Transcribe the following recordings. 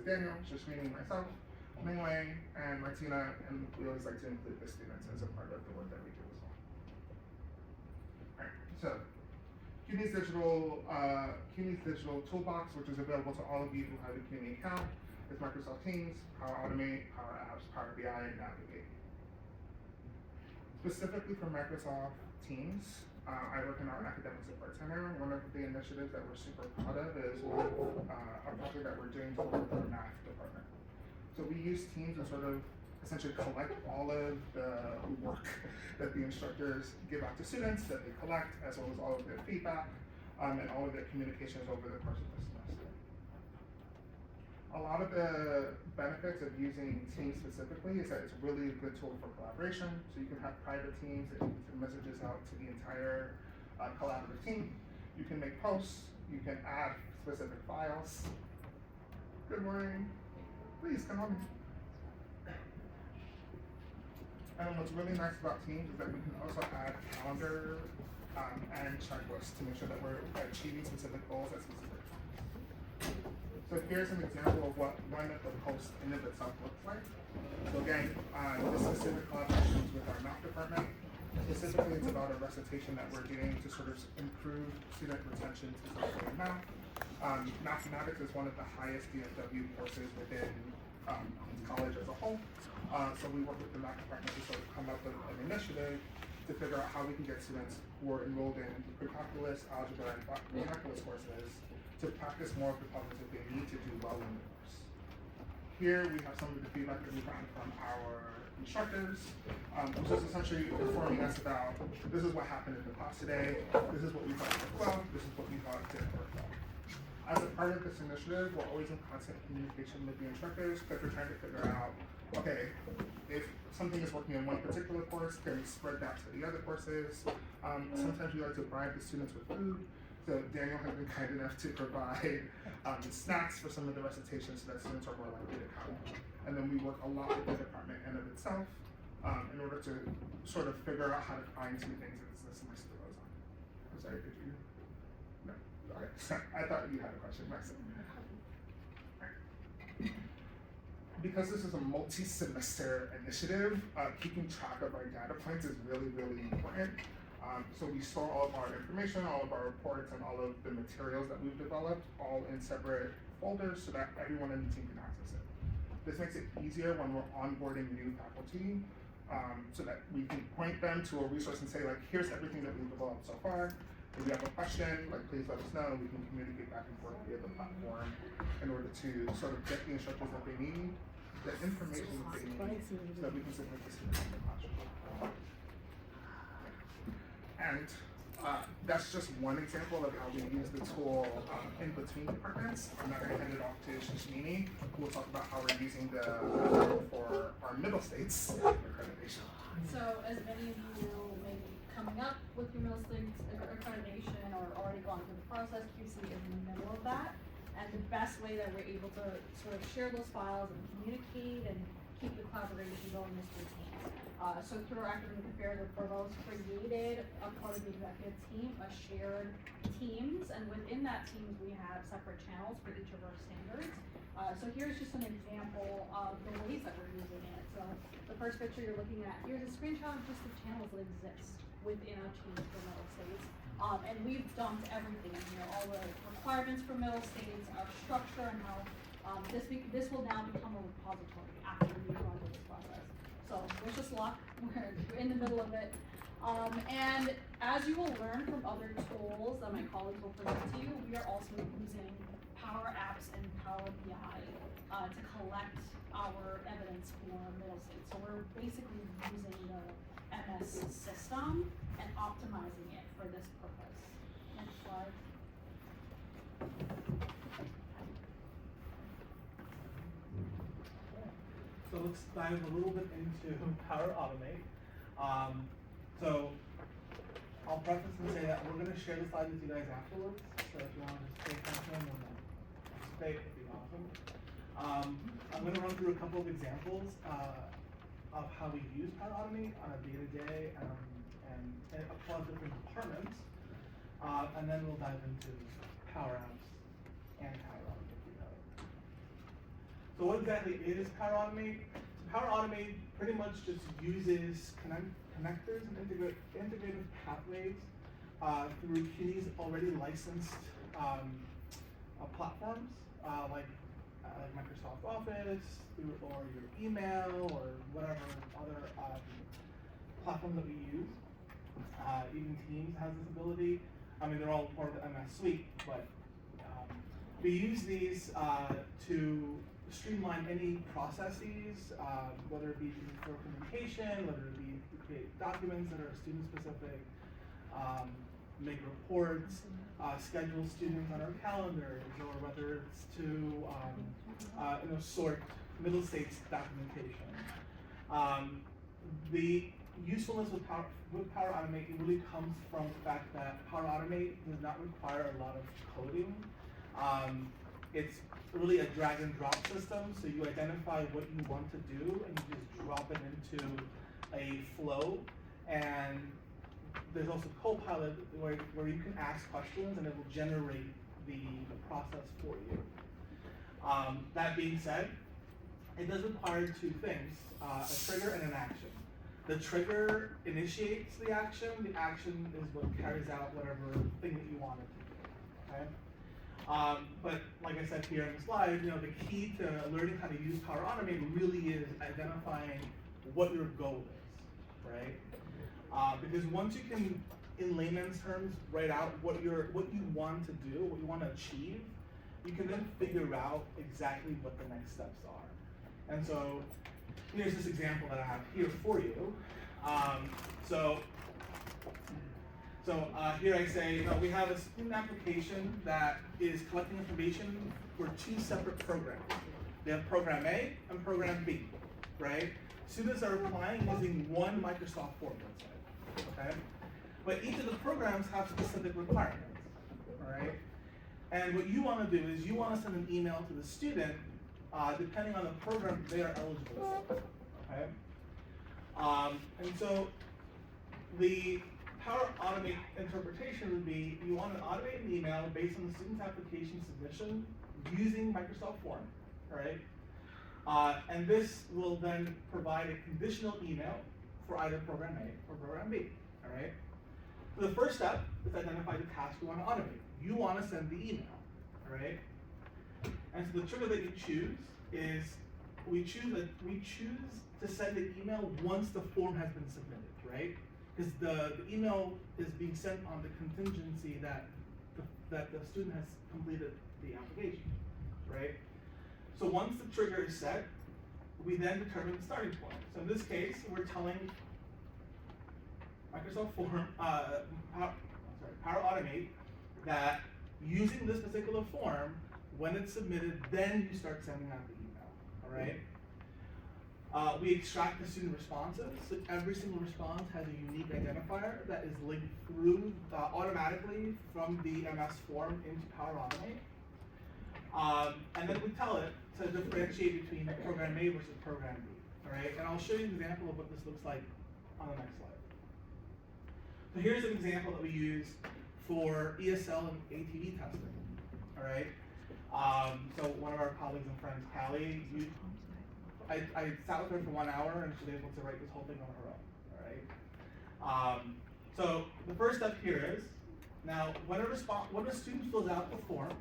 Daniel, Shashmini, myself, Mingwei, and Martina, and we always like to include the students as a part of the work that we do as well. Alright, so CUNY's digital toolbox, which is available to all of you who have a CUNY account, is Microsoft Teams, Power Automate, Power Apps, Power BI, and Navigate. Specifically for Microsoft Teams, I work in our academic support center. One of the initiatives that we're super proud of is a project that we're doing for our math department. So we use Teams to sort of essentially collect all of the work that the instructors give out to students, that they collect, as well as all of their feedback, and all of their communications over the course of the semester. A lot of the benefits of using Teams specifically is that it's really a good tool for collaboration. So you can have private teams that you can send messages out to the entire collaborative team. You can make posts. You can add specific files. Good morning. Please come on. And what's really nice about Teams is that we can also add calendar and checklists to make sure that we're achieving specific goals at specific times. So here's an example of what one of the posts in of itself looks like. So again, this specific collaboration is with our math department. Specifically, it's about a recitation that we're doing to sort of improve student retention specifically in math. Mathematics is one of the highest DFW courses within college as a whole. So we work with the math department to sort of come up with an initiative to figure out how we can get students who are enrolled in pre-calculus, algebra, and calculus courses to practice more of the problems that they need to do well in the course. Here we have some of the feedback that we've gotten from our instructors, which is essentially informing us about this is what happened in the class today, this is what we thought worked well, this is what we thought didn't work well. As a part of this initiative, we're always in constant communication with the instructors because we're trying to figure out, okay, if something is working in one particular course, can we spread that to the other courses? Sometimes we like to bribe the students with food. So Daniel has been kind enough to provide snacks for some of the recitations so that students are more likely to come. And then we work a lot with the department in of itself in order to sort of figure out how to fine-tune things as the semester goes on. I'm sorry, did you? No. Okay. I thought you had a question, Maxim. Because this is a multi-semester initiative, keeping track of our data points is really, really important. So we store all of our information, all of our reports, and all of the materials that we've developed all in separate folders so that everyone in the team can access it. This makes it easier when we're onboarding new faculty so that we can point them to a resource and say, like, here's everything that we've developed so far. If you have a question, like, please let us know. We can communicate back and forth via the platform in order to sort of get the instructors that they need, the information that they need, so that we can submit the students in the classroom. And that's just one example of how we use the tool in between departments. I'm now going to hand it off to Shashmini, who will talk about how we're using the tool for our middle states accreditation. So as many of you know, maybe coming up with your middle states accreditation or already gone through the process, QC is in the middle of that. And the best way that we're able to sort of share those files and communicate and keep the collaboration going is through Teams. So through our academic affairs, the provost created a part of the executive team, a shared Teams, and within that Teams we have separate channels for each of our standards. So here's just an example of the ways that we're using it. So the first picture you're looking at, here's a screenshot of just the channels that exist within our Teams for middle states. And we've dumped everything in here, all the requirements for middle states, our structure, and how this will now become a repository after we move on to this process. So wish us luck, we're in the middle of it. And as you will learn from other tools that my colleagues will present to you, we are also using Power Apps and Power BI to collect our evidence for middle states. So we're basically using the MS system and optimizing it for this purpose. Next slide. So let's dive a little bit into Power Automate. So I'll preface and say that we're going to share the slides with you guys afterwards. So if you want to just pay attention and participate, it'd be awesome. I'm going to run through a couple of examples of how we use Power Automate on a day-to-day and across different departments. And then we'll dive into Power Apps and Power Automate together. So what exactly is Power Automate? Power Automate pretty much just uses connectors and integrative pathways through CUNY's already licensed platforms like Microsoft Office or your email or whatever other platform that we use. Even Teams has this ability. I mean, they're all part of the MS Suite, but we use these to streamline any processes, whether it be for communication, whether it be to create documents that are student specific, make reports, schedule students on our calendars, or whether it's to sort middle states documentation. The usefulness with Power Automate really comes from the fact that Power Automate does not require a lot of coding. It's really a drag and drop system, so you identify what you want to do and you just drop it into a flow. And there's also Copilot where you can ask questions and it will generate the process for you. That being said, it does require two things, a trigger and an action. The trigger initiates the action is what carries out whatever thing that you want it to do, okay? But like I said here in the slide, the key to learning how to use Power Automate really is identifying what your goal is, right? Because once you can, in layman's terms, write out what you want to do, what you want to achieve, you can then figure out exactly what the next steps are. And so here's this example that I have here for you. Here I say, we have a student application that is collecting information for two separate programs. They have program A and program B, right? Students are applying using one Microsoft form, let's say, okay? But each of the programs have specific requirements, all right? And what you want to do is you want to send an email to the student depending on the program they are eligible for, okay? And so the Power Automate interpretation would be you want to automate an email based on the student's application submission using Microsoft Form, right? And this will then provide a conditional email for either program A or program B, all right? So the first step is identify the task you want to automate. You want to send the email, all right? And so the trigger that you choose is we choose to send the email once the form has been submitted, right? Because the email is being sent on the contingency that the student has completed the application, right? So once the trigger is set, we then determine the starting point. So in this case, we're telling Microsoft Form, Power Automate that using this particular form, when it's submitted, then you start sending out the email, all right? We extract the student responses. So every single response has a unique identifier that is linked through automatically from the MS form into Power Automate. And then we tell it to differentiate between program A versus program B, all right? And I'll show you an example of what this looks like on the next slide. So here's an example that we use for ESL and ATV testing, all right? So one of our colleagues and friends, Callie, I sat with her for 1 hour and she was able to write this whole thing on her own, all right? So the first step here is, now when a student fills out the form,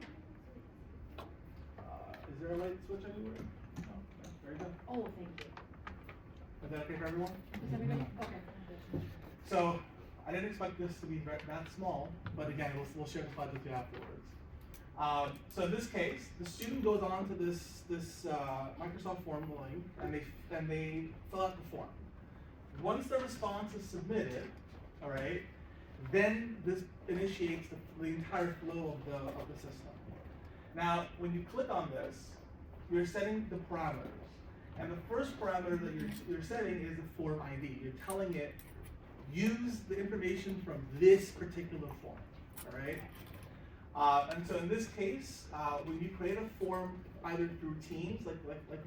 is there a light switch anywhere? No, very good. Oh, thank you. Is that okay for everyone? Is everybody, okay. So I didn't expect this to be that small, but again, we'll share the slides with you afterwards. So in this case, the student goes on to this Microsoft form link, and they fill out the form. Once the response is submitted, all right, then this initiates the entire flow of the system. Now, when you click on this, you're setting the parameters, and the first parameter that you're setting is the form ID. You're telling it use the information from this particular form, all right? And so in this case, when you create a form either through Teams, like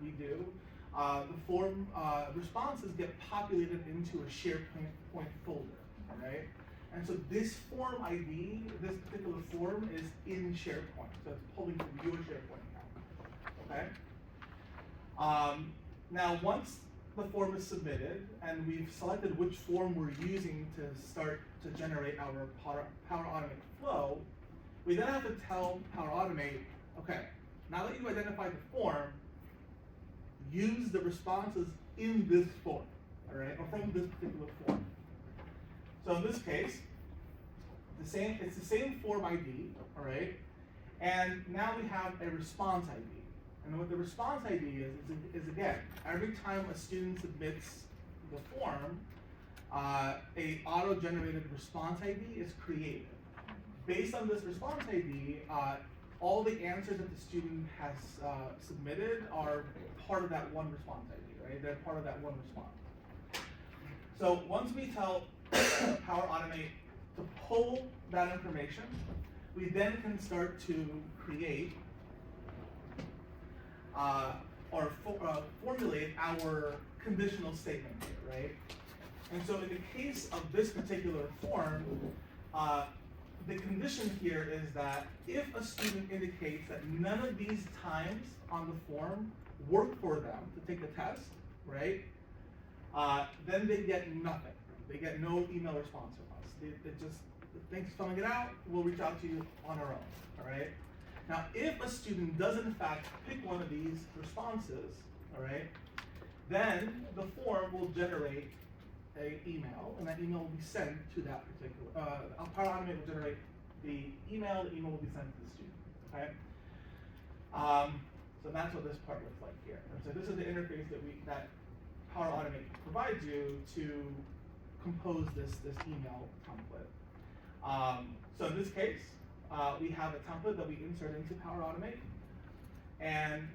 we do, the form responses get populated into a SharePoint folder, all right? And so this form ID, this particular form is in SharePoint, so it's pulling from your SharePoint account, okay? Now, once the form is submitted and we've selected which form we're using to start to generate our Power Automate flow, we then have to tell Power Automate, okay, now that you've identified the form, use the responses in this form, all right, or from this particular form. So in this case, it's the same form ID, all right, and now we have a response ID. And what the response ID is again, every time a student submits the form, a auto-generated response ID is created. Based on this response ID, all the answers that the student has submitted are part of that one response ID, right? They're part of that one response. So once we tell Power Automate to pull that information, we then can start to create or formulate our conditional statement here, right? And so in the case of this particular form, the condition here is that if a student indicates that none of these times on the form work for them to take the test, right, then they get nothing. They get no email response from us. They just, thanks for filling it out, we'll reach out to you on our own, all right? Now, if a student does in fact pick one of these responses, all right, then the form will generate an email, and that email will be sent to that particular, Power Automate will generate the email will be sent to the student, okay? So that's what this part looks like here. And so this is the interface that Power Automate provides you to compose this email template. So in this case, we have a template that we insert into Power Automate. And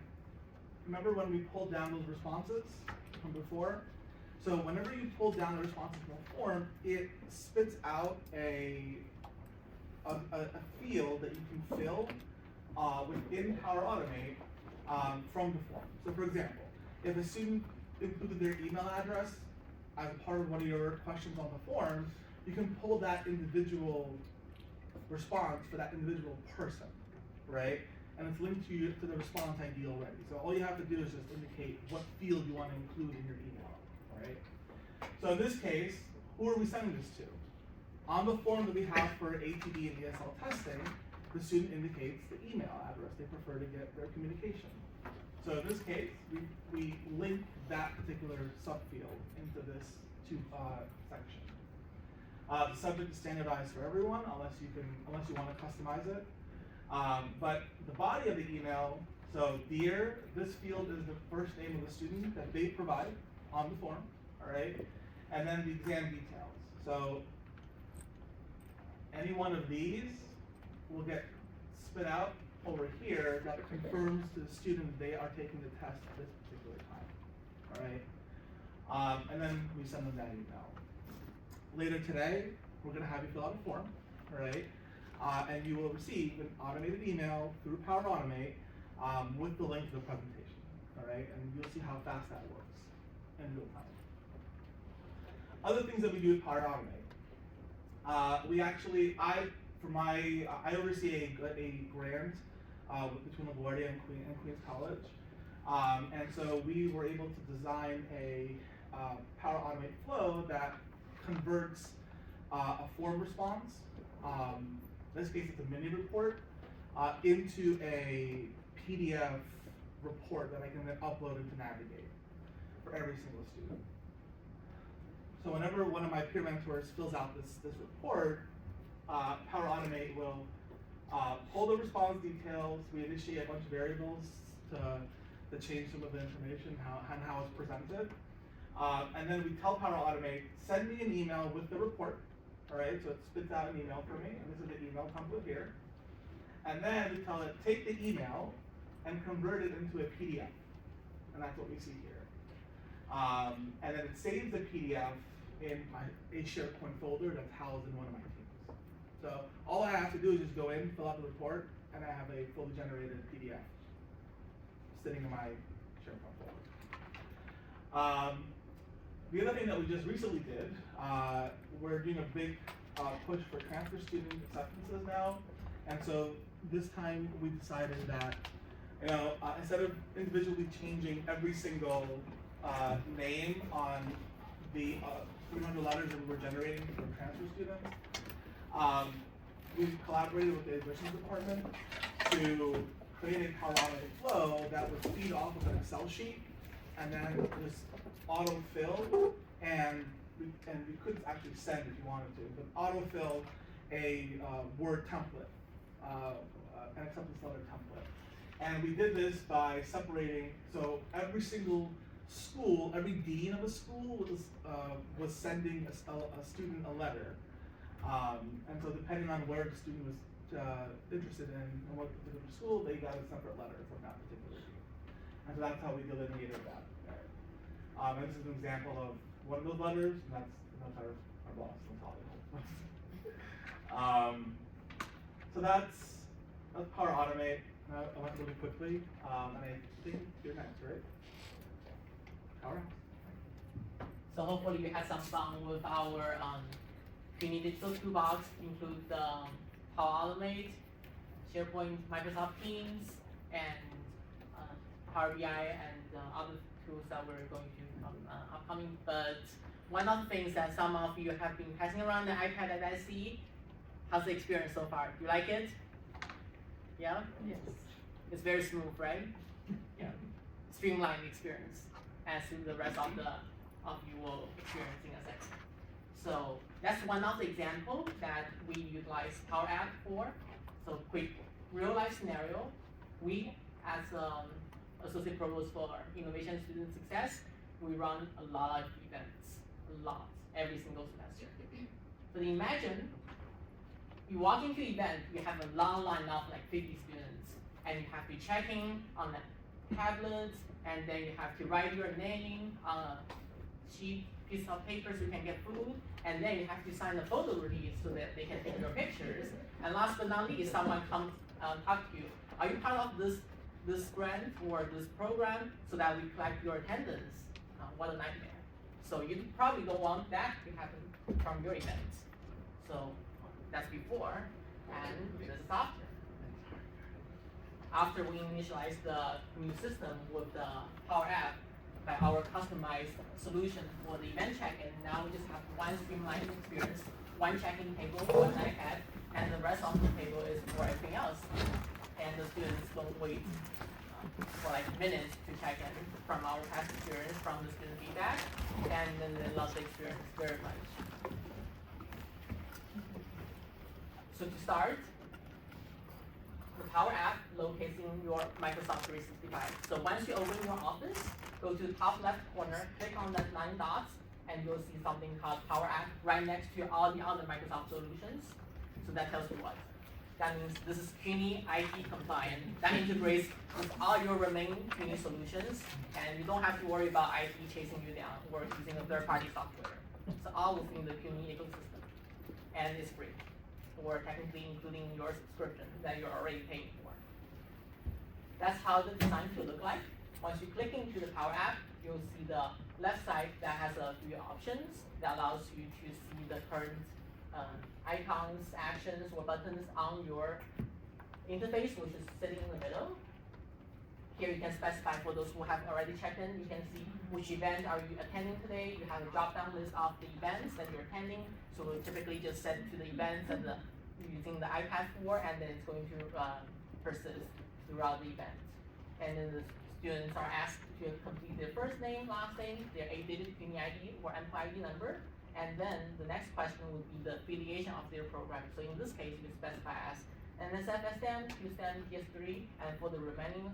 remember when we pulled down those responses from before? So whenever you pull down the responses from the form, it spits out a field that you can fill within Power Automate from the form. So for example, if a student included their email address as a part of one of your questions on the form, you can pull that individual response for that individual person, right? And it's linked to the response ID already. So all you have to do is just indicate what field you want to include in your email, right? So in this case, who are we sending this to? On the form that we have for ATD and ESL testing, the student indicates the email address they prefer to get their communication. So in this case, we link that particular subfield into this section. The subject is standardized for everyone, unless you want to customize it. But the body of the email, so dear, this field is the first name of the student that they provide on the form, all right? And then the exam details. So any one of these will get spit out over here that confirms to the student they are taking the test at this particular time, all right? And then we send them that email. Later today, we're going to have you fill out a form, all right? And you will receive an automated email through Power Automate with the link to the presentation, all right? And you'll see how fast that works in real time. Other things that we do with Power Automate. I oversee a grant between LaGuardia and Queens College. And so we were able to design a Power Automate flow that converts a form response, in this case it's a mini report, into a PDF report that I can then upload into Navigate for every single student. So whenever one of my peer mentors fills out this report, Power Automate will pull the response details. We initiate a bunch of variables to change some of the information and how it's presented. And then we tell Power Automate, send me an email with the report. All right, so it spits out an email for me, and this is the email template here. And then we tell it, take the email and convert it into a PDF. And that's what we see here. And then it saves the PDF in a SharePoint folder that's housed in one of my teams. So all I have to do is just go in, fill out the report, and I have a fully generated PDF sitting in my SharePoint folder. The other thing that we just recently did, we're doing a big push for transfer student acceptances now. And so this time we decided that Instead of individually changing every single name on the 300 letters that we're generating for transfer students, we've collaborated with the admissions department to create a Power Automate flow that would feed off of an Excel sheet and then just autofill, and we could actually send if you wanted to, but autofill a Word template, an acceptance letter template. And we did this by separating, so every single school, every dean of a school was sending a student a letter. And so depending on where the student was interested in and what particular school, they got a separate letter from that particular dean. And so that's how we delineated that there. And this is an example of one of those letters, and that's our boss, Natalia. So that's Power Automate. I went really quickly, and I think you're next, right? Power. So hopefully you had some fun with our CUNY Digital Toolbox, include the Power Automate, SharePoint, Microsoft Teams, and Power BI, and other tools that we're going to upcoming. But one of the things that some of you have been passing around the iPad at SC, how's the experience so far? Do you like it? Yeah? Yes. It's very smooth, right? Yeah. Streamline experience as to the rest of you will experiencing a second. So that's one of the examples that we utilize Power App for. So quick real life scenario, we as Associate Provost for Innovation Student Success, we run a lot of events, every single semester. So imagine you walk into an event, you have a long line of like 50 students, and you have to check in on the tablets, and then you have to write your name on a piece of paper so you can get food, and then you have to sign a photo release so that they can take your pictures. And last but not least, someone comes talk to you. Are you part of this grant or this program so that we collect your attendance? What a nightmare. So you probably don't want that to happen from your events. So that's before, and this is after. After we initialize the new system with the Power App by our customized solution for the event check-in, now we just have one streamlined experience, one check-in table, one iPad, and the rest of the table is for everything else. And the students don't wait for like minutes to check in from our past experience, from the student feedback, and then they love the experience very much. So to start, the Power App locates in your Microsoft 365. So once you open your office, go to the top left corner, click on that 9 dots, and you'll see something called Power App right next to all the other Microsoft solutions. So that tells you what? That means this is CUNY IT compliant. That integrates with all your remaining CUNY solutions, and you don't have to worry about IT chasing you down or using a third-party software. So all within the CUNY ecosystem, and it's free, or technically including your subscription that you're already paying for. That's how the design should look like. Once you click into the Power App, you'll see the left side that has a few options that allows you to see the current icons, actions, or buttons on your interface, which is sitting in the middle. Here you can specify for those who have already checked in, you can see which event are you attending today. You have a drop-down list of the events that you're attending. So we'll typically just set to the events and using the iPad for, and then it's going to persist throughout the event. And then the students are asked to complete their first name, last name, their 8-digit CUNY ID or employee ID number. And then the next question would be the affiliation of their program. So in this case, you specify as NSF-SM, QSTEM, PS3, and for the remaining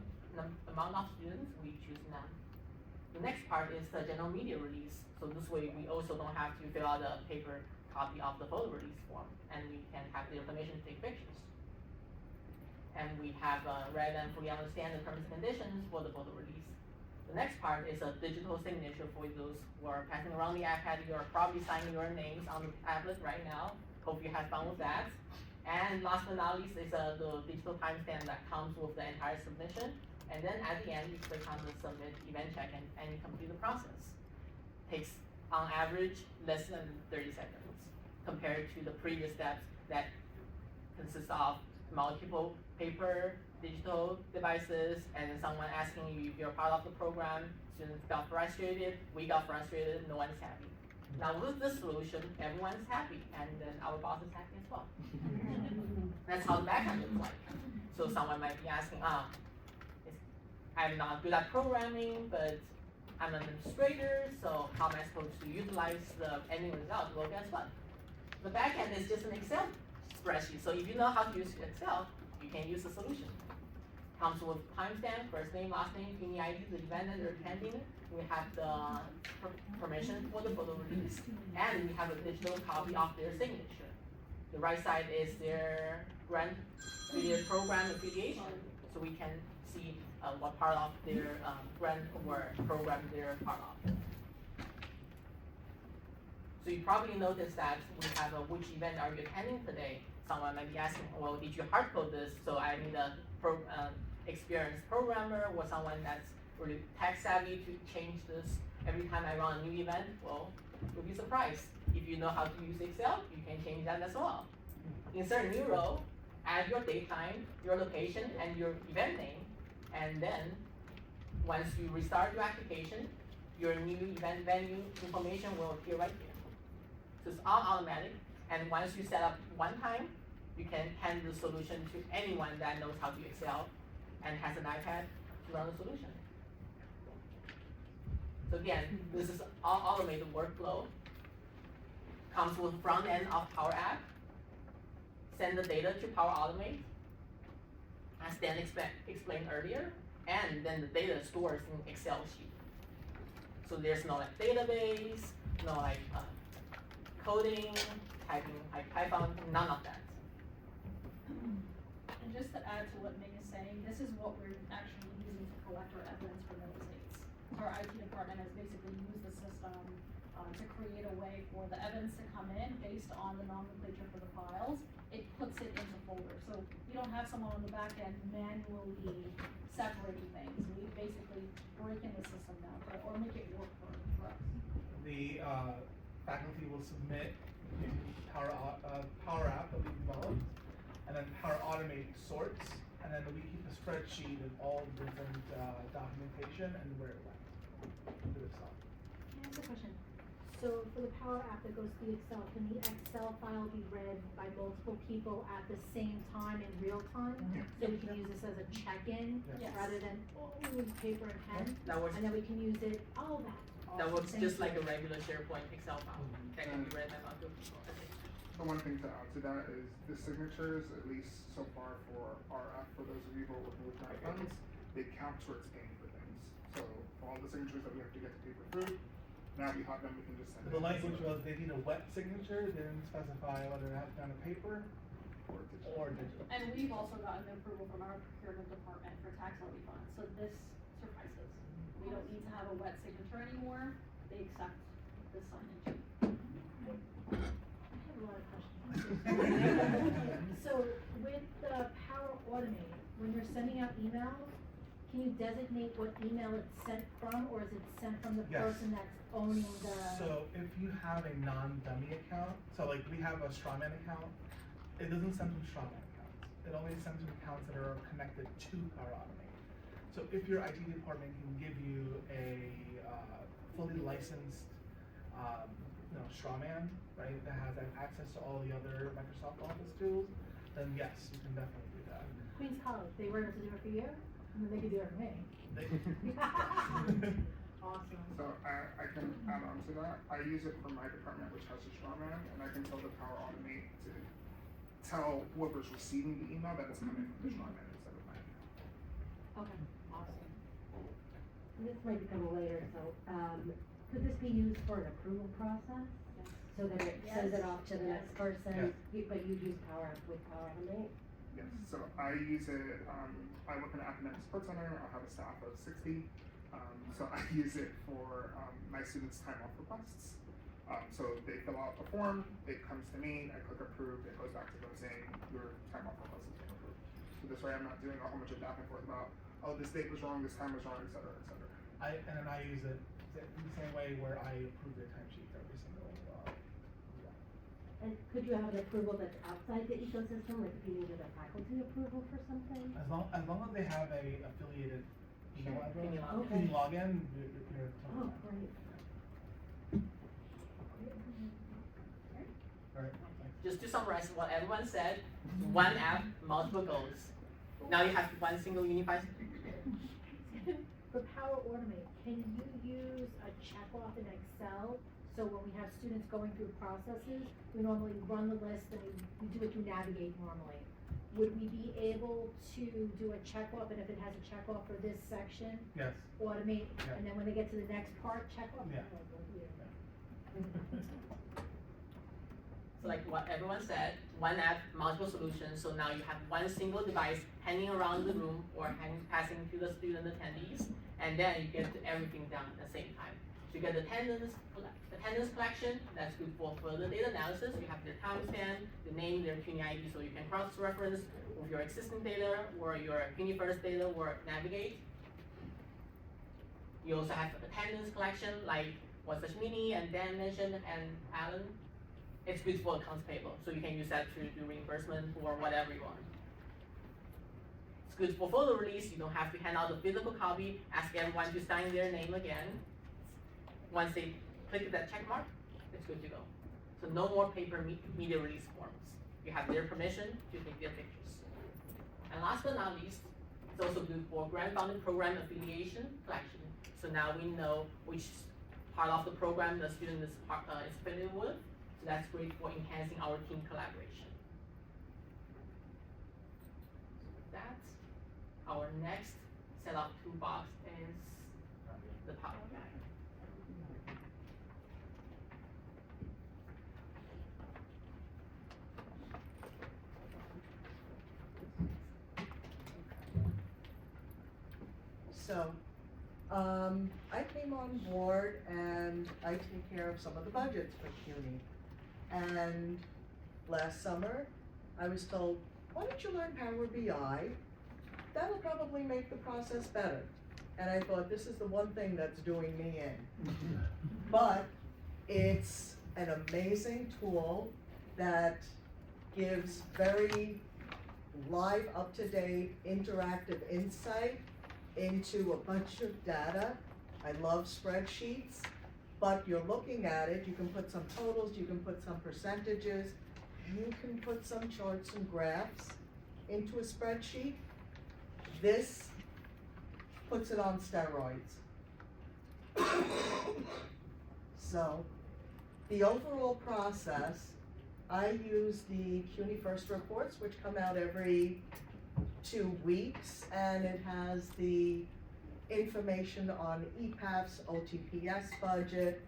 amount of students, we choose none. The next part is the general media release. So this way, we also don't have to fill out a paper copy of the photo release form, and we can have the information to take pictures. And we have read and fully understand the terms and conditions for the photo release. The next part is a digital signature for those who are passing around the iPad. You're probably signing your names on the tablet right now. Hope you had fun with that. And last but not least is the digital timestamp that comes with the entire submission. And then at the end, you click on the submit event check-in and you complete the process. Takes, on average, less than 30 seconds compared to the previous steps that consist of multiple paper, digital devices, and then someone asking you if you're part of the program, students got frustrated, we got frustrated, no one's happy. Now with this solution, everyone's happy, and then our boss is happy as well. That's how the backend looks like. So someone might be asking, I'm not good at programming, but I'm an administrator, so how am I supposed to utilize the ending result? Well, guess what? The backend is just an Excel spreadsheet. So if you know how to use Excel, you can use the solution. Comes with timestamp, first name, last name, CUNY ID, the event that you're attending. We have the permission for the photo release, and we have a digital copy of their signature. The right side is their grant program affiliation, so we can see what part of their grant or program they're part of. So you probably noticed that we have which event are you attending today? Someone might be asking, well, did you hard code this? So I need a experienced programmer or someone that's really tech savvy to change this every time I run a new event. Well, you'll be surprised. If you know how to use Excel, you can change that as well. Insert a new row, add your date time, your location, and your event name, and then once you restart your application, your new event venue information will appear right here. So it's all automatic, and once you set up one time, you can hand the solution to anyone that knows how to Excel and has an iPad to run the solution. So again, this is all automated workflow. Comes with front end of Power App. Send the data to Power Automate, as Dan explained earlier, and then the data stores in Excel sheet. So there's no like database, no like coding, typing like Python, none of that. And just to add to what Ming is saying, this is what we're actually using to collect our evidence for middle states. Our IT department has basically used the system to create a way for the evidence to come in based on the nomenclature for the files. It puts it into folders. So you don't have someone on the back end manually separating things. We basically break in the system now or make it work for us. The faculty will submit a Power App that we developed, and then Power Automate sorts, and then we keep a spreadsheet of all the different documentation and where it went to the site. Can I ask a question? So for the Power App that goes to the Excel, can the Excel file be read by multiple people at the same time in real time? Yeah. So we can use this as a check-in Yes. rather than paper and pen? That works. And then we can use it, all that. That Awesome. works Thank just you. like a regular SharePoint Excel file that can be read by multiple people. Okay. The one thing to add to that is the signatures, at least so far for our app, for those of you who are working with grant funds, they count towards paying for things. So for all the signatures that we have to get to paper through, now we have them, we can just send it. The language was they need a wet signature, they didn't specify whether it has to be on a paper or digital. And we've also gotten approval from our procurement department for tax levy funds, so this suffices. We don't need to have a wet signature anymore, they accept this signage. I have a lot of questions. So with the Power Automate, when you're sending out emails, can you designate what email it's sent from, or is it sent from the Yes. person that's owning the? So if you have a non-dummy account, so like we have a strawman account, it doesn't send from strawman accounts. It only sends from accounts that are connected to Power Automate. So if your IT department can give you a fully licensed, strawman, right, that has access to all the other Microsoft Office tools, then yes, you can definitely do that. Queens College, they were able to do it for you, and then they could do it for me. Awesome. So I can add on to that. I use it for my department, which has a strawman, and I can tell the Power Automate to tell whoever's receiving the email that it's coming from the strawman instead of mine. Okay, awesome. This might become later, so, could this be used for an approval process? So that it sends it off to the next person, but you use Power with Power Automate? Yes, so I use it, I work in an academic support center, I have a staff of 60. So I use it for my students' time off requests. So they fill out a form, it comes to me, I click approve, it goes back to them saying your time off request has been approved. So this way I'm not doing a whole bunch of back and forth about, oh, this date was wrong, this time was wrong, et cetera, et cetera. And then I use it the same way where I approve their timesheet every single, yeah. And could you have an approval that's outside the ecosystem, like if you needed a faculty approval for something? As long as they have a affiliated email Sure. address, Can you log in? can you log in, you're Oh, totally fine. great. Alright, Just to summarize what everyone said, one app, multiple goals. Now you have one single unified. For Power Automate, can you use a check-off in Excel? So when we have students going through processes, we normally run the list and we do it through Navigate normally. Would we be able to do a check-off, and if it has a check-off for this section, yes. automate, Yeah. and then when they get to the next part, check-off? Yeah. So like what everyone said, one app, multiple solutions, so now you have one single device hanging around the room or passing to the student attendees, and then you get everything done at the same time. So you get the attendance collection, that's good for further data analysis. You have their timestamp, the name, their CUNY ID, so you can cross-reference with your existing data or your CUNY first data or Navigate. You also have attendance collection, like what Sashmini and Dan mentioned and Alan. It's good for accounts payable, so you can use that to do reimbursement or whatever you want. It's good for photo release, you don't have to hand out the physical copy, ask everyone to sign their name again. Once they click that check mark, it's good to go. So no more paper media release forms. You have their permission to take their pictures. And last but not least, it's also good for grant-funded program affiliation collection. So now we know which part of the program the student is affiliated with. So that's great for enhancing our team collaboration. So that's our next set of toolbox is the Power Guide. So, I came on board and I take care of some of the budgets for CUNY. And last summer, I was told, why don't you learn Power BI? That'll probably make the process better. And I thought, this is the one thing that's doing me in. But it's an amazing tool that gives very live, up-to-date, interactive insight into a bunch of data. I love spreadsheets, but you're looking at it, you can put some totals, you can put some percentages, you can put some charts and graphs into a spreadsheet. This puts it on steroids. So, the overall process, I use the CUNY First reports, which come out every 2 weeks, and it has the information on EPAF's OTPS budget,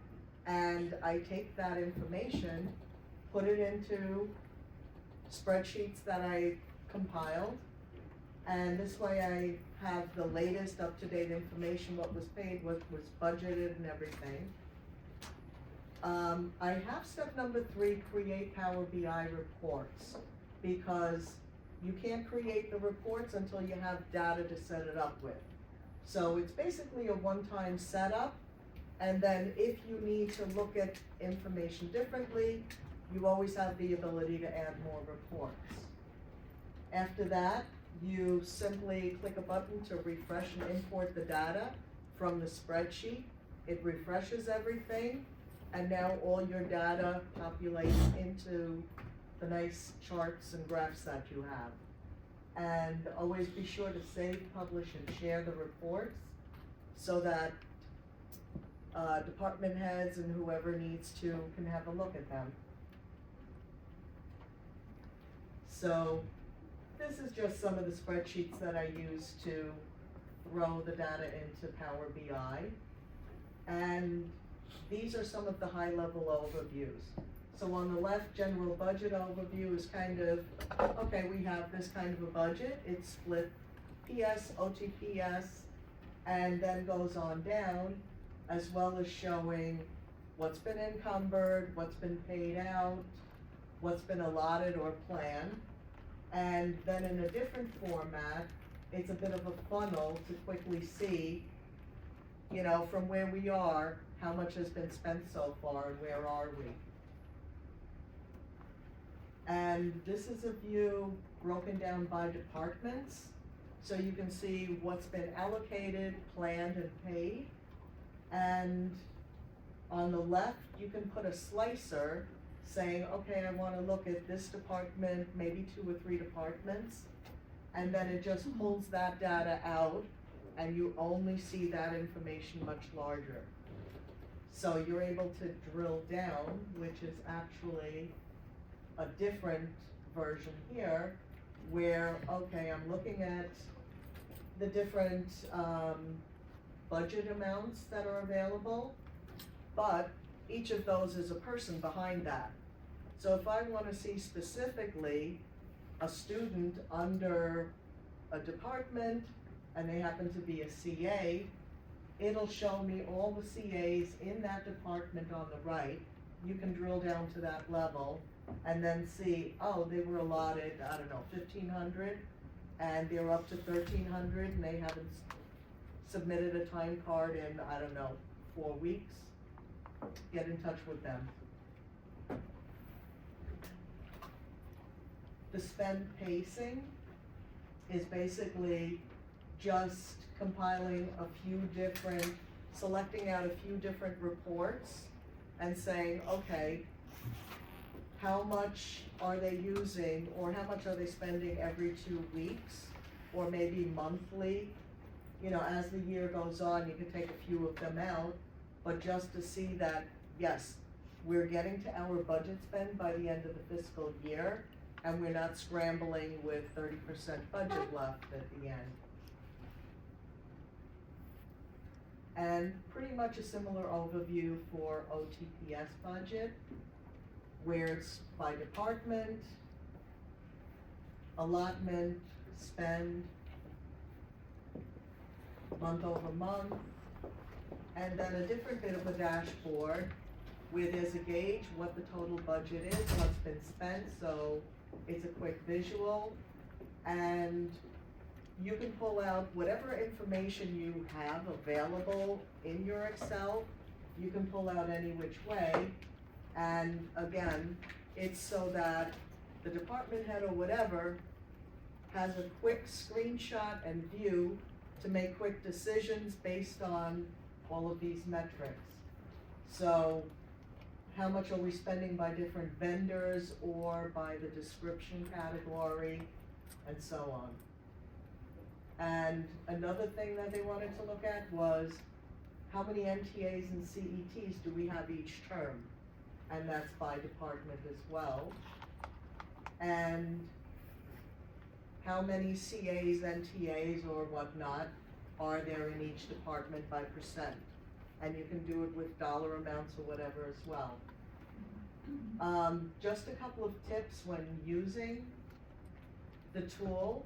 and I take that information, put it into spreadsheets that I compiled, and this way I have the latest up-to-date information, what was paid, what was budgeted and everything. I have step number 3, create Power BI reports, because you can't create the reports until you have data to set it up with. So it's basically a one-time setup, and then if you need to look at information differently, you always have the ability to add more reports. After that, you simply click a button to refresh and import the data from the spreadsheet. It refreshes everything, and now all your data populates into the nice charts and graphs that you have. And always be sure to save, publish, and share the reports so that department heads and whoever needs to can have a look at them. So this is just some of the spreadsheets that I use to throw the data into Power BI. And these are some of the high-level overviews. So on the left, general budget overview is kind of, okay, we have this kind of a budget. It's split PS, OTPS, and then goes on down, as well as showing what's been encumbered, what's been paid out, what's been allotted or planned. And then in a different format, it's a bit of a funnel to quickly see, you know, from where we are, how much has been spent so far and where are we. And this is a view broken down by departments. So you can see what's been allocated, planned, and paid. And on the left, you can put a slicer saying, okay, I wanna look at this department, maybe 2 or 3 departments. And then it just pulls that data out, and you only see that information much larger. So you're able to drill down, which is actually a different version here, where, okay, I'm looking at the different budget amounts that are available, but each of those is a person behind that. So if I wanna see specifically a student under a department and they happen to be a CA, it'll show me all the CAs in that department on the right. You can drill down to that level and then see, oh, they were allotted, I don't know, 1,500, and they're up to 1,300 and they haven't submitted a time card in, I don't know, 4 weeks. Get in touch with them. The spend pacing is basically just compiling a few different, selecting out a few different reports and saying, okay, how much are they using, or how much are they spending every 2 weeks, or maybe monthly? You know, as the year goes on, you can take a few of them out, but just to see that, yes, we're getting to our budget spend by the end of the fiscal year, and we're not scrambling with 30% budget left at the end. And pretty much a similar overview for OTPS budget, where it's by department, allotment, spend, month over month, and then a different bit of a dashboard where there's a gauge, what the total budget is, what's been spent, so it's a quick visual, and you can pull out whatever information you have available in your Excel. You can pull out any which way, and again, it's so that the department head or whatever has a quick screenshot and view to make quick decisions based on all of these metrics. So how much are we spending by different vendors or by the description category, and so on. And another thing that they wanted to look at was how many MTAs and CETs do we have each term? And that's by department as well. And how many CAs, NTAs, or whatnot are there in each department by percent? And you can do it with dollar amounts or whatever as well. Just a couple of tips when using the tool.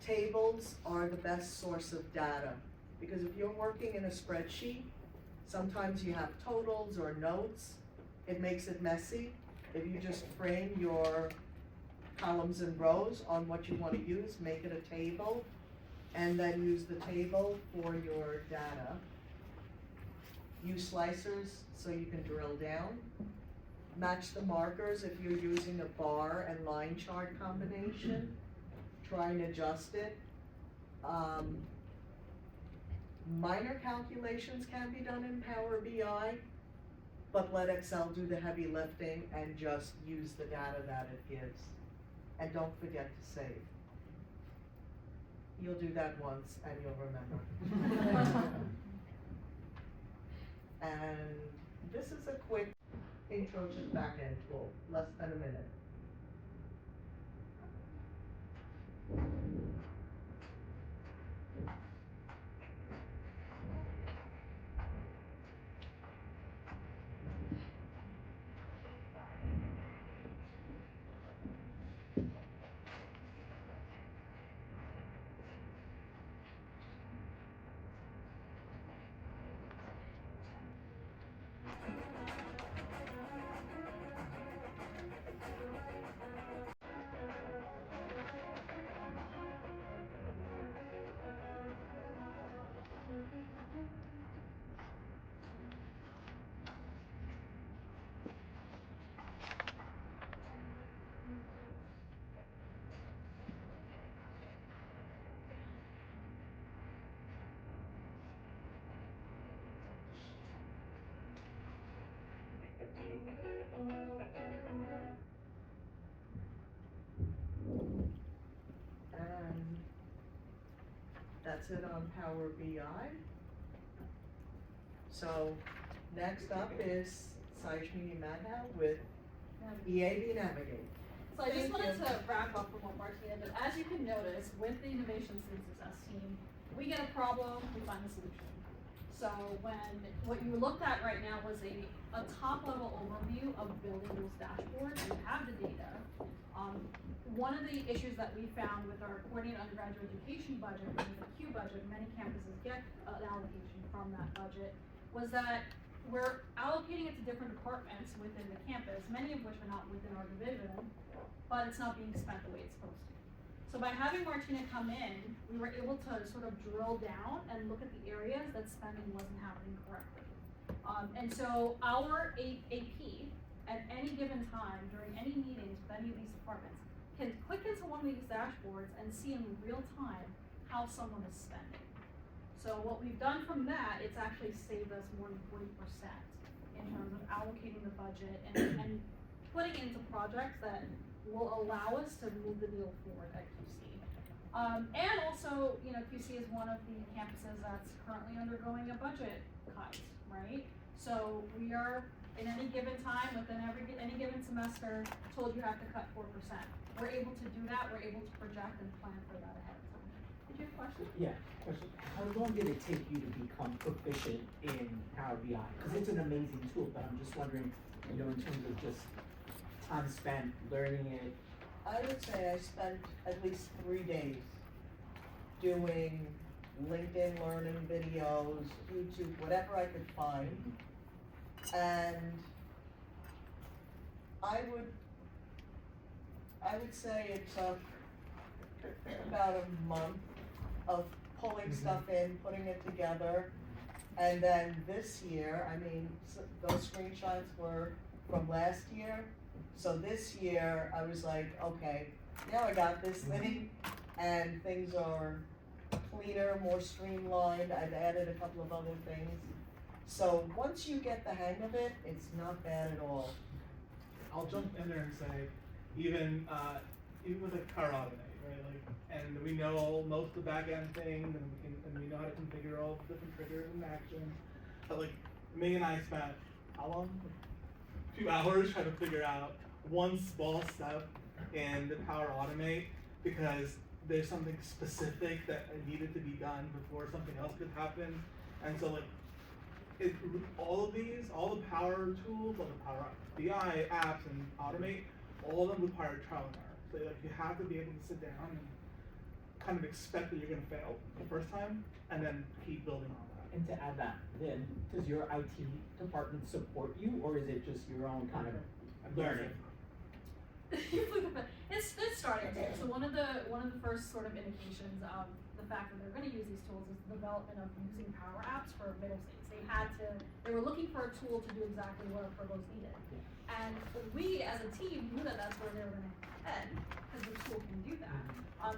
Tables are the best source of data, because if you're working in a spreadsheet, sometimes you have totals or notes. It makes it messy. If you just frame your columns and rows on what you want to use, make it a table, and then use the table for your data. Use slicers so you can drill down. Match the markers if you're using a bar and line chart combination. Try and adjust it. Minor calculations can be done in Power BI, but let Excel do the heavy lifting and just use the data that it gives. And don't forget to save. You'll do that once and you'll remember. And this is a quick intro to the back-end tool, less than a minute. That's it on Power BI. So, next up is Sajmi Madhav with EAB Navigate. So I just Thank wanted you. to wrap up from what Martina did. As you can notice, with the Innovation Student Success team, we get a problem, we find a solution. So what you looked at right now was a top level overview of building those dashboards. You have the data. One of the issues that we found with our coordinated undergraduate education budget, which is a Q budget, many campuses get an allocation from that budget, was that we're allocating it to different departments within the campus, many of which are not within our division, but it's not being spent the way it's supposed to. So by having Martina come in, we were able to sort of drill down and look at the areas that spending wasn't happening correctly. And so our AP, at any given time, during any meetings with any of these departments, can click into one of these dashboards and see in real time how someone is spending. So what we've done from that, it's actually saved us more than 40% in terms of allocating the budget and putting into projects that will allow us to move the needle forward at QC. And also, QC is one of the campuses that's currently undergoing a budget cut, right? So we are, in any given time, within any given semester, told you have to cut 4%. We're able to do that, we're able to project and plan for that ahead of time. Did you have a question? Yeah, question. How long did it take you to become proficient in Power BI? Because it's an amazing tool, but I'm just wondering, in terms of just time spent learning it. I would say I spent at least 3 days doing LinkedIn learning videos, YouTube, whatever I could find. And I would say it took about a month of pulling stuff in, putting it together. And then this year, those screenshots were from last year. So this year, I was like, okay, now I got this thing, and things are cleaner, more streamlined. I've added a couple of other things. So once you get the hang of it, it's not bad at all. I'll jump in there and say, even with like Power Automate, right? And we know most of the back end things, and we know how to configure all the different triggers and actions. But Meg and I spent how long? A few hours trying to figure out one small step in the Power Automate, because there's something specific that needed to be done before something else could happen. And so all the Power tools, all the Power BI apps and Automate, all of them require trial and error. So you have to be able to sit down and kind of expect that you're gonna fail the first time, and then keep building on that. And to add that, then, does your IT department support you, or is it just your own kind of learning? It's starting to. So one of the first sort of indications of the fact that they're going to use these tools is the development of using Power Apps for middle states. They were looking for a tool to do exactly what Provost needed. And we as a team knew that that's where they were going to head, because the tool can do that.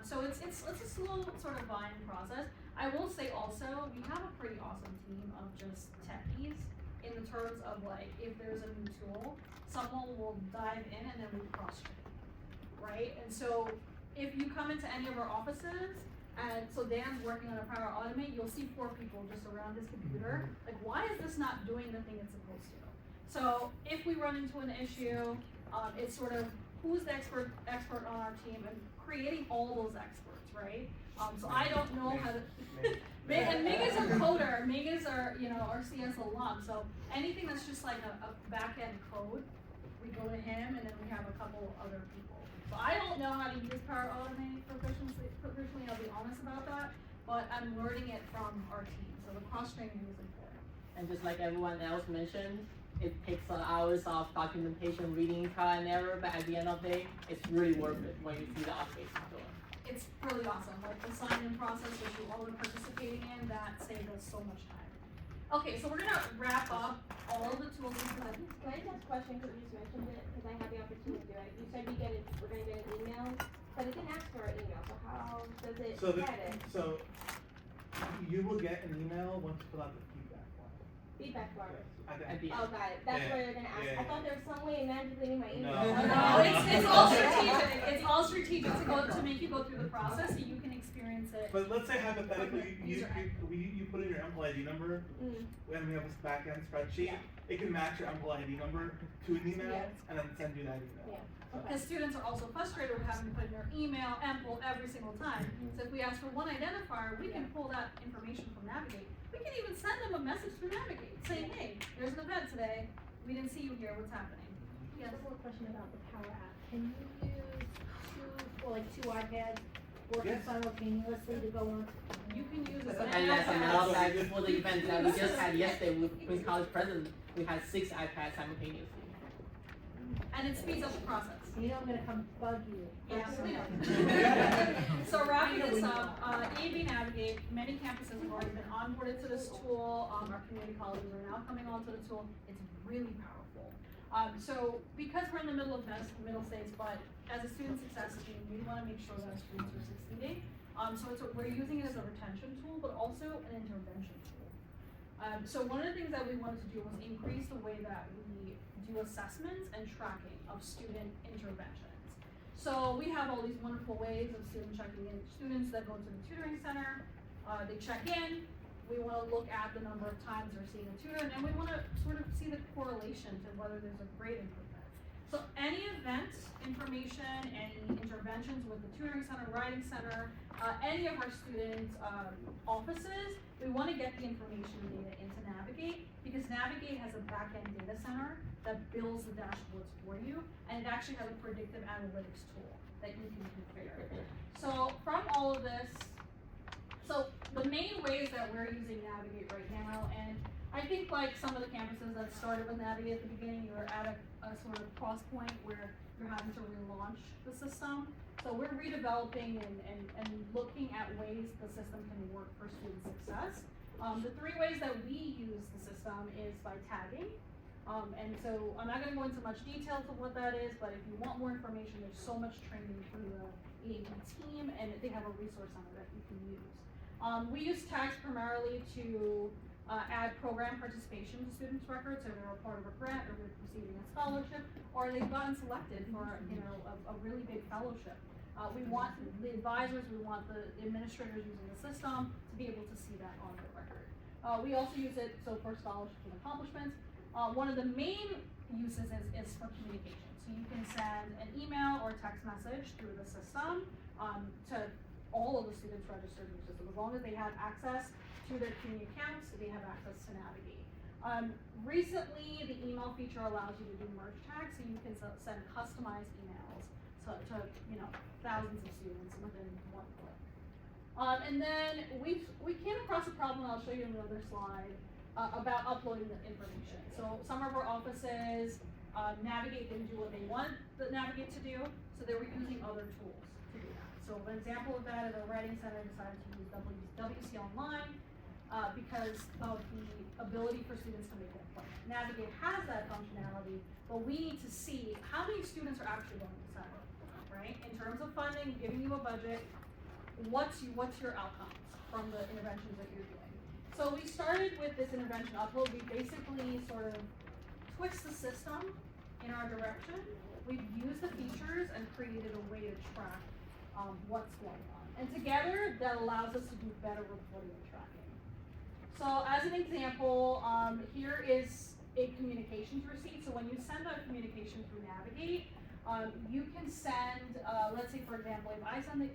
So it's a slow sort of buying process. I will say also, we have a pretty awesome team of just techies in the terms of if there's a new tool, someone will dive in and then we cross-train, right? And so if you come into any of our offices, and so Dan's working on a Power Automate, you'll see 4 people just around his computer. Why is this not doing the thing it's supposed to? So if we run into an issue, it's sort of who's the expert on our team and creating all those experts, right? So I don't know how to. And Meg is a coder. Meg is our CS alum. So anything that's just like a back end code, we go to him, and then we have a couple other people. So I don't know how to use Power Automate proficiently. I'll be honest about that. But I'm learning it from our team. So the cross training is important. And just like everyone else mentioned, it takes hours of documentation, reading, trial and error, but at the end of the day, it's really worth it when you see the automation going. It's really awesome. The sign-in process, which you all are participating in, that saved us so much time. Okay, so we're gonna wrap up all of the tools we presented. Can I just ask a question, because you just mentioned it, because I had the opportunity to do it. You said we're gonna get an email, but it didn't ask for an email, so how does it get it? So you will get an email once you fill out the feedback form. feedback form. At the Oh, got it. That's Yeah, where they're gonna ask. yeah, I thought there was some way of magically in my email. No, it's all strategic. It's all strategic to make you go through the process so you can experience it. But let's say hypothetically, Okay, you user put in your employee ID number, Mm. when we have this back-end spreadsheet, Yeah. it can match your employee ID number to an email, Yeah. and then send you that email. Yeah. So- Because students are also frustrated with having to put in their email, EMPL every single time. So if we ask for one identifier, we can pull that information from Navigate. We can even send them a message through Navigate saying, hey, there's an event today. We didn't see you here. What's happening? Yes. One more question about the Power App. Can you use two iPads working Yes. simultaneously to go on? You can use this. And yes, and also before the event that we just had yesterday with Queen's College President, we had 6 iPads simultaneously. And it speeds up the process. You know I'm gonna come bug you. Absolutely. So wrapping this up, EAB Navigate, many campuses have already been onboarded to this tool. Our community colleges are now coming onto the tool. It's really powerful. So because we're in the middle of middle states, but as a student success team, we want to make sure that our students are succeeding. We're using it as a retention tool, but also an intervention tool. So one of the things that we wanted to do was increase the way that we do assessments and tracking of student interventions. So we have all these wonderful ways of student checking in. Students that go to the tutoring center, they check in. We want to look at the number of times they're seeing a tutor, and we want to sort of see the correlation to whether there's a grade improvement. So any event information, any interventions with the tutoring center, writing center, any of our students' offices, we want to get the information and data into Navigate, because Navigate has a back-end data center that builds the dashboards for you, and it actually has a predictive analytics tool that you can configure. So from all of this, so the main ways that we're using Navigate right now, and I think like some of the campuses that started with Navigate at the beginning, you're at a sort of cross point where you're having to relaunch the system. So we're redeveloping and looking at ways the system can work for student success. The 3 ways that we use the system is by tagging. And so I'm not gonna go into much detail to what that is, but if you want more information, there's so much training through the EAB team, and they have a resource center that you can use. We use tags primarily to add program participation to students' records, so they're a part of a grant or they're receiving a scholarship, or they've gotten selected for a really big fellowship. We want the advisors, we want the administrators using the system to be able to see that on their record. We also use it for scholarships and accomplishments. One of the main uses is for communication. So you can send an email or text message through the system to all of the students registered in the system. As long as they have access to their CUNY accounts, they have access to Navigate. Recently, the email feature allows you to do merge tags, so you can send customized emails to thousands of students within one click. And then we came across a problem, I'll show you in another slide, about uploading the information. So some of our offices, Navigate didn't do what they wanted the Navigate to do, so they were using other tools to do that. So an example of that is our writing center decided to use WC Online because of the ability for students to make an appointment. Navigate has that functionality, but we need to see how many students are actually going to the center, right? In terms of funding, giving you a budget, what's your outcomes from the interventions that you're doing? So we started with this intervention upload. We basically sort of twist the system in our direction. We've used the features and created a way to track what's going on. And together, that allows us to do better reporting and tracking. So as an example, here is a communications receipt. So when you send a communication through Navigate, you can send, let's say for example, if I send the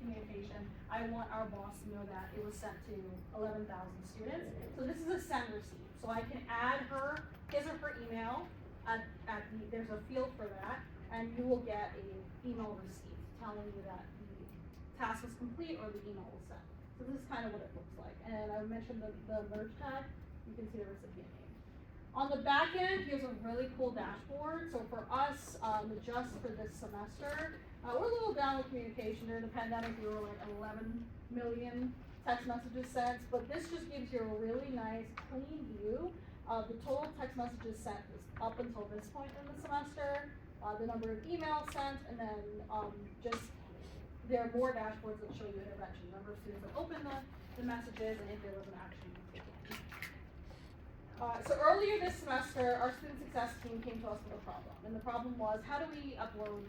communication, I want our boss to know that it was sent to 11,000 students. So this is a send receipt. So I can add his or her email there's a field for that, and you will get an email receipt telling you that the task was complete or the email was sent. So this is kind of what it looks like. And I mentioned the merge tag, you can see the recipient name. On the back end, here's a really cool dashboard. So for us, just for this semester, we're a little down with communication. During the pandemic, we were like 11 million text messages sent, but this just gives you a really nice, clean view of the total text messages sent up until this point in the semester, the number of emails sent, and then there are more dashboards that show you intervention, number of students that open the messages, and if there was an action taken. So earlier this semester, our student success team came to us with a problem, and the problem was, how do we upload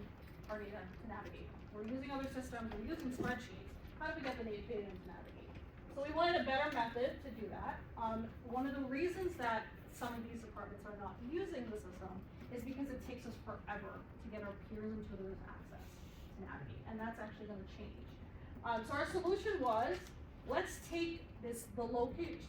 our data to Navigate? We're using other systems, we're using spreadsheets, how do we get the data into Navigate? So we wanted a better method to do that. One of the reasons that some of these departments are not using the system is because it takes us forever to get our peers and tutors access to Navigate, and that's actually gonna change. So our solution was, let's take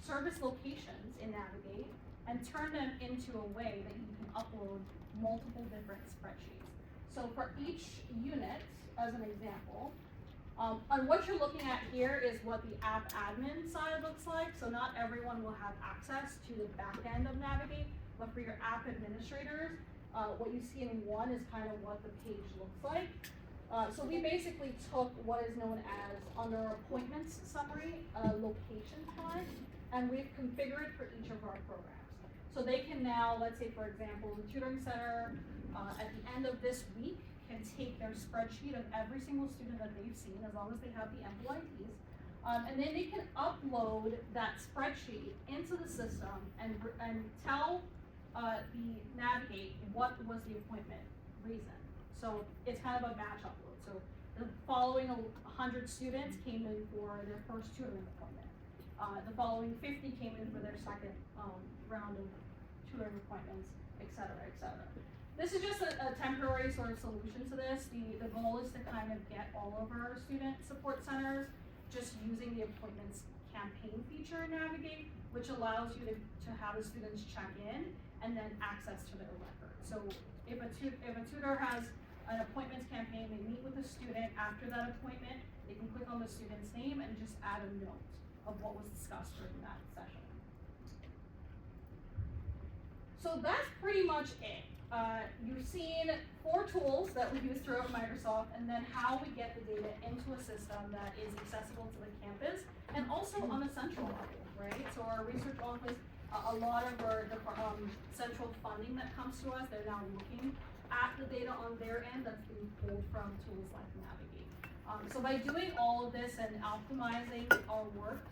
service locations in Navigate and turn them into a way that you can upload multiple different spreadsheets. So for each unit, as an example, and what you're looking at here is what the app admin side looks like. So not everyone will have access to the back end of Navigate, but for your app administrators, what you see in one is kind of what the page looks like. So we basically took what is known as, under appointments summary, a location tag, and we've configured for each of our programs. So they can now, let's say for example, the tutoring center, at the end of this week, can take their spreadsheet of every single student that they've seen, as long as they have the MPITs, and then they can upload that spreadsheet into the system and tell the Navigate what was the appointment reason. So it's kind of a batch upload. So the following 100 students came in for their first tutoring appointment. The following 50 came in for their second round of tutoring appointments, et cetera, et cetera. This is just a temporary sort of solution to this. The goal is to kind of get all of our student support centers just using the appointments campaign feature in Navigate, which allows you to have the students check in and then access to their record. So if a tutor has an appointments campaign, they meet with a student after that appointment, they can click on the student's name and just add a note of what was discussed during that session. So that's pretty much it. You've seen 4 tools that we use throughout Microsoft, and then how we get the data into a system that is accessible to the campus, and also on a central level, right? So our research office, a lot of our central funding that comes to us, they're now looking at the data on their end that's being pulled from tools like Navigate. So by doing all of this and optimizing our work,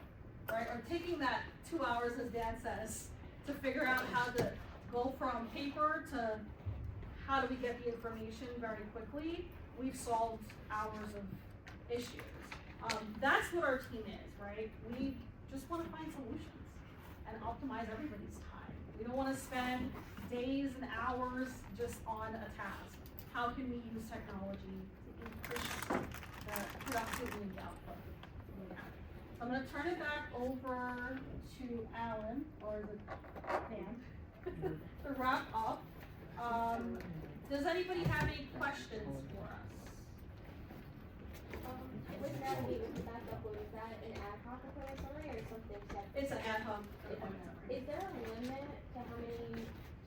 right, or taking that 2 hours, as Dan says, to figure out how to go from paper to how do we get the information very quickly, we've solved hours of issues. That's what our team is, right? We just want to find solutions and optimize everybody's time. We don't want to spend days and hours just on a task. How can we use technology to increase the productivity and the output? So I'm going to turn it back over to Alan, or Dan, to wrap up. Does anybody have any questions for us? With Navigate, with the back upload, is that an ad hoc appointment summary or something separate? It's an ad hoc appointment summary. Is there a limit to how many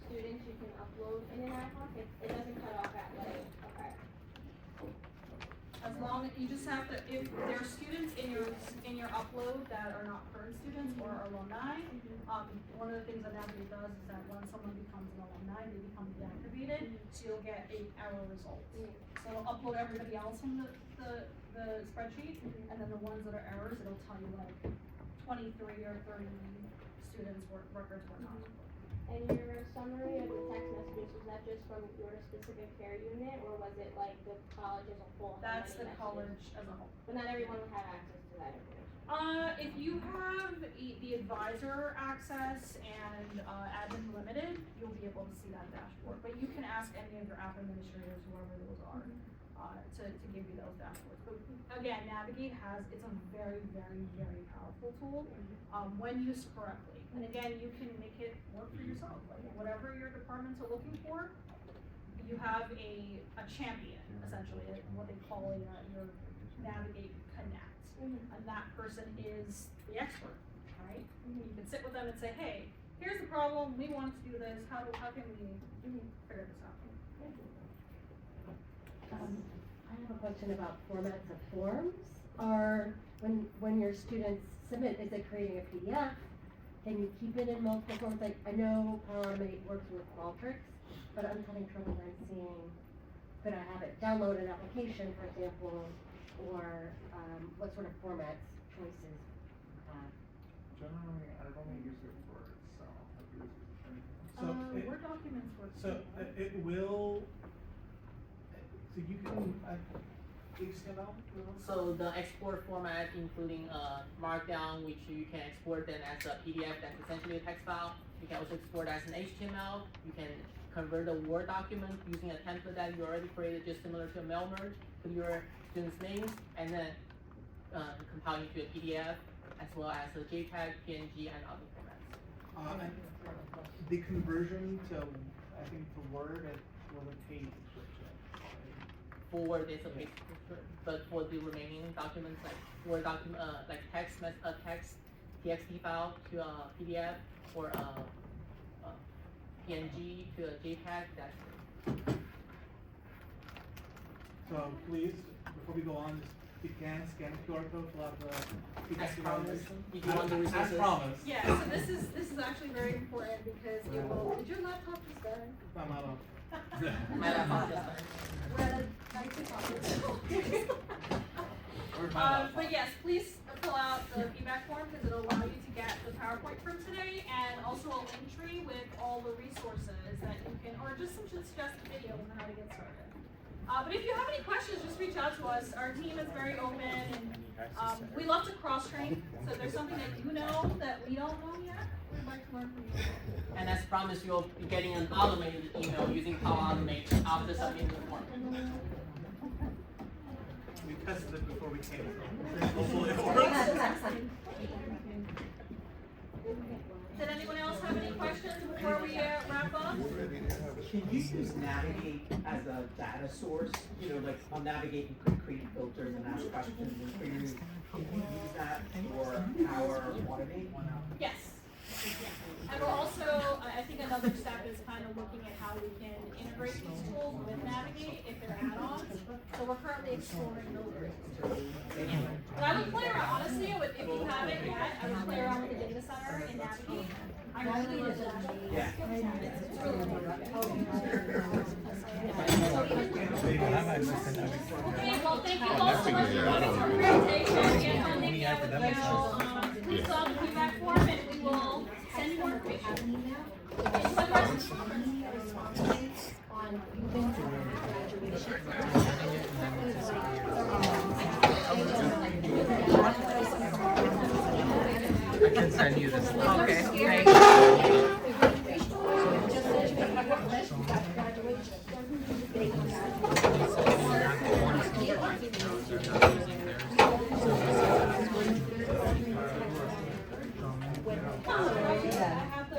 students you can upload in an ad hoc? It doesn't cut off at like, okay. As long as you just have to, if there are students in your upload that are not current students or alumni, one of the things that Navigate does is that when someone becomes an alumni, they become deactivated, so you'll get an error result. So it'll upload everybody else from the spreadsheet, and then the ones that are errors, it'll tell you like 23 or 30 students' records were not uploaded. And your summary of the text messages, was that just from your specific care unit, or was it like the college as a whole? That's the college as a whole. But not everyone would have access to that information. If you have the advisor access and admin limited, you'll be able to see that dashboard. But you can ask any of your app administrators, whoever those are, to give you those dashboards. But again, Navigate it's a very, very, very powerful tool when used correctly. And again, you can make it work for yourself. Like whatever your departments are looking for, you have a champion, essentially, what they call your Navigate Connect. And that person is the expert, right? You can sit with them and say, hey, here's the problem, we want to do this, how can we figure this out? I have a question about formats of forms. When your students submit, is it creating a PDF? Can you keep it in multiple forms? Like, I know Power Automate works with Qualtrics, but I'm having trouble then seeing, could I have it download an application, for example, or what sort of formats choices you have? Generally, I've only used it for Excel. I've used Word documents work. So it will, so you can, HTML? So the export format including Markdown, which you can export then as a PDF, that's essentially a text file. You can also export as an HTML. You can convert a Word document using a template that you already created, just similar to a mail merge, with your students' names, and then compile it to a PDF, as well as a JPEG, PNG, and other formats. And the conversion to, I think, to Word, it was a paid subscription. For Word, it's a paid subscription, but for the remaining documents, like Word document, like text, TXT file to a PDF, or a PNG to a JPEG, that's free. So please, before we go on, just if you can scan the QR code, fill out the feedback As promised, evaluation. did you want the As resources? promised. Yeah, so this is actually very important because it will, did your laptop just die? I'm out of. My laptop just died. We're at a IT conference. Where's my laptop? But yes, please fill out the feedback form because it'll allow you to get the PowerPoint from today and also a link tree with all the resources that you can, or just some suggested videos on how to get started. But if you have any questions, just reach out to us. Our team is very open and we love to cross-train. So if there's something that you know that we don't know yet, we'd like to learn from you. And as promised, you'll be getting an automated email using Power Automate after submitting the form. We tested it before we came, so hopefully it works. Did anyone else have any questions before we wrap up? Can you use Navigate as a data source? You know, like on Navigate, you could create filters and ask questions and queries. Can you use that for Power Automate? Yes. And we're also, I think another step is kind of looking at how we can integrate these tools with Navigate if they're add-ons. So we're currently exploring those tools. But I would play around, honestly, if you haven't yet, I would play around with the data center in Navigate. I really love that. Yeah. It's really fun. Okay, well, thank you all so much for coming to our presentation and finding out with you. Please fill out the feedback form and we will send you more information. Any questions? I can send you this. Okay, thank you. I have the